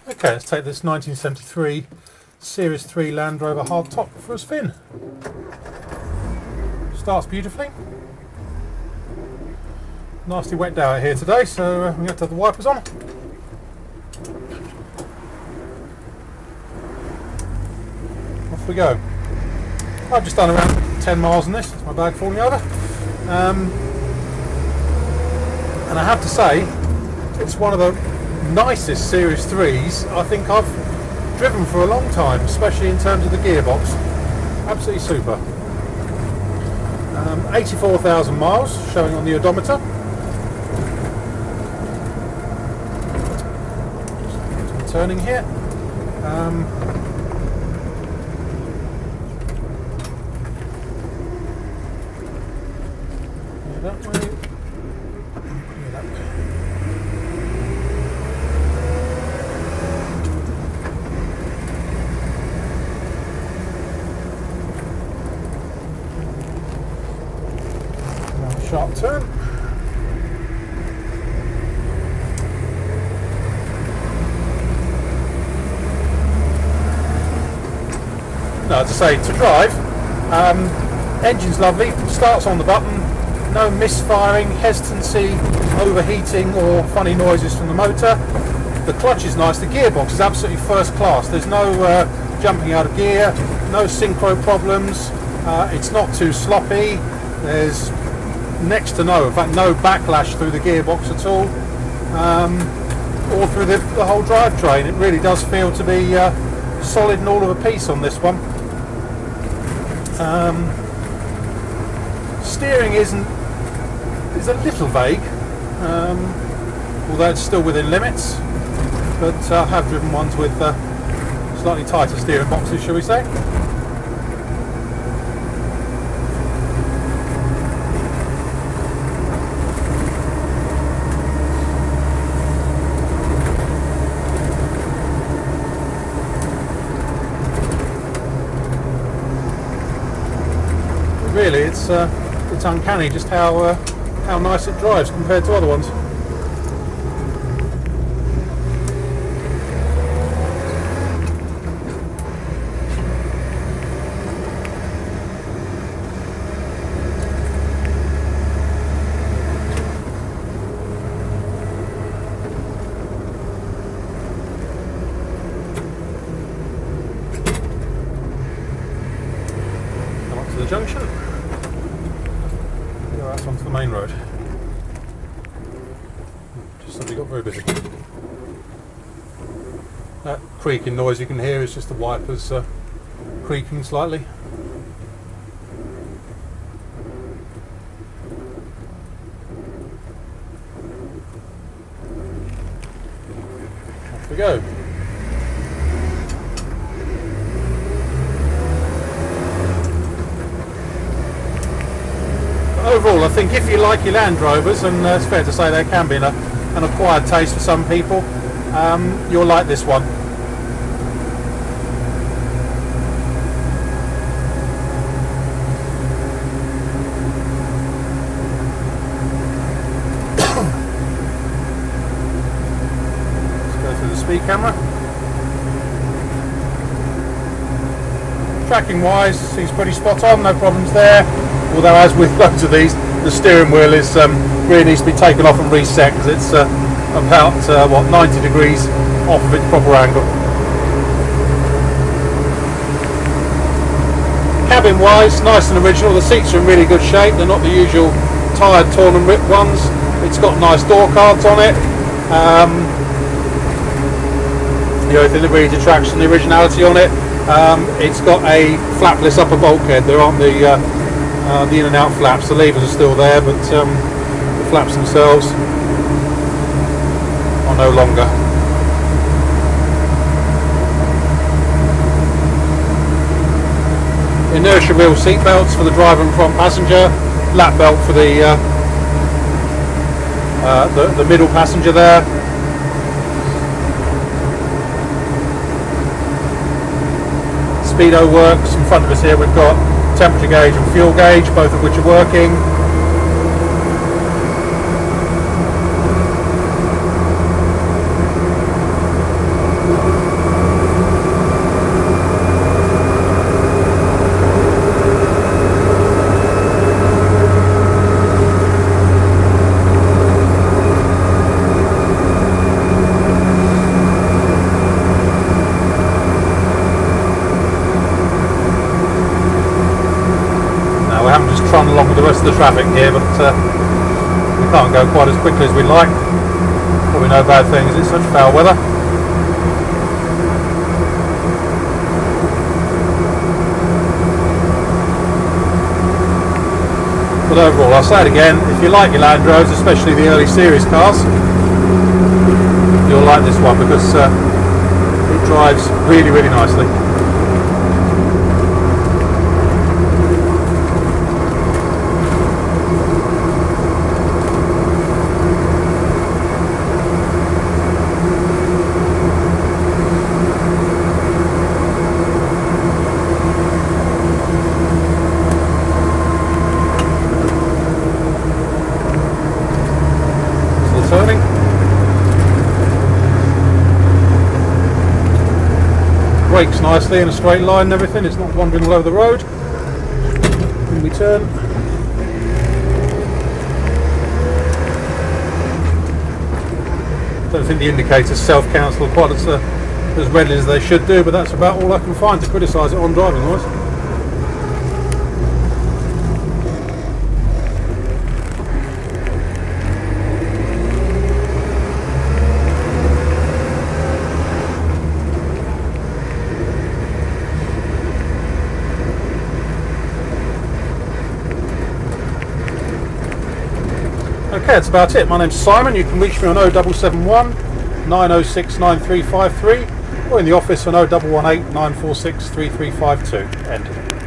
Okay, let's take this 1973 Series 3 Land Rover hardtop for a spin. Starts beautifully. Nasty wet day out here today, so we have to have the wipers on. Off we go. I've just done around 10 miles on this. That's my bag falling over. And I have to say, it's one of the nicest Series 3s I think I've driven for a long time, especially in terms of the gearbox. Absolutely super. 84,000 miles showing on the odometer. Just turning here. That way. That way. Sharp turn. No, as I say, to drive, engine's lovely, starts on the button, no misfiring, hesitancy, overheating or funny noises from the motor. The clutch is nice, the gearbox is absolutely first class, there's no jumping out of gear, no synchro problems, it's not too sloppy, there's next to no, in fact no backlash through the gearbox at all, or through the whole drivetrain. It really does feel to be solid and all of a piece on this one. Steering is a little vague, although it's still within limits, but I have driven ones with slightly tighter steering boxes, shall we say. Really, it's uncanny just how nice it drives compared to other ones. Come up to the junction. Out onto the main road. Just suddenly got very busy. That creaking noise you can hear is just the wipers creaking slightly. Off we go. Overall, I think if you like your Land Rovers, and it's fair to say there can be an acquired taste for some people, you'll like this one. Let's go through the speed camera. Tracking wise, seems pretty spot on, no problems there. Although, as with loads of these, the steering wheel is really needs to be taken off and reset because it's about 90 degrees off of its proper angle. Cabin wise, nice and original. The seats are in really good shape. They're not the usual tired, torn and ripped ones. It's got nice door cards on it. The only thing that really detracts from the originality on it, it's got a flapless upper bulkhead. There aren't the in and out flaps. The levers are still there, but the flaps themselves are no longer. Inertia wheel seat belts for the driver and front passenger, lap belt for the middle passenger there. Speedo works. In front of us here we've got temperature gauge and fuel gauge, both of which are working. most of the traffic here, but we can't go quite as quickly as we'd like. Probably no bad things, it's such foul weather. But overall, I'll say it again, if you like your Land Rovers, especially the early series cars, you'll like this one because it drives really, really nicely. Turning. Brakes nicely in a straight line and everything, it's not wandering all over the road. When we turn. Don't think the indicators self-cancel quite as readily as they should do, but that's about all I can find to criticise it on driving wise. Okay, that's about it. My name's Simon. You can reach me on 0771 906 9353 or in the office on 0118 946 3352. End.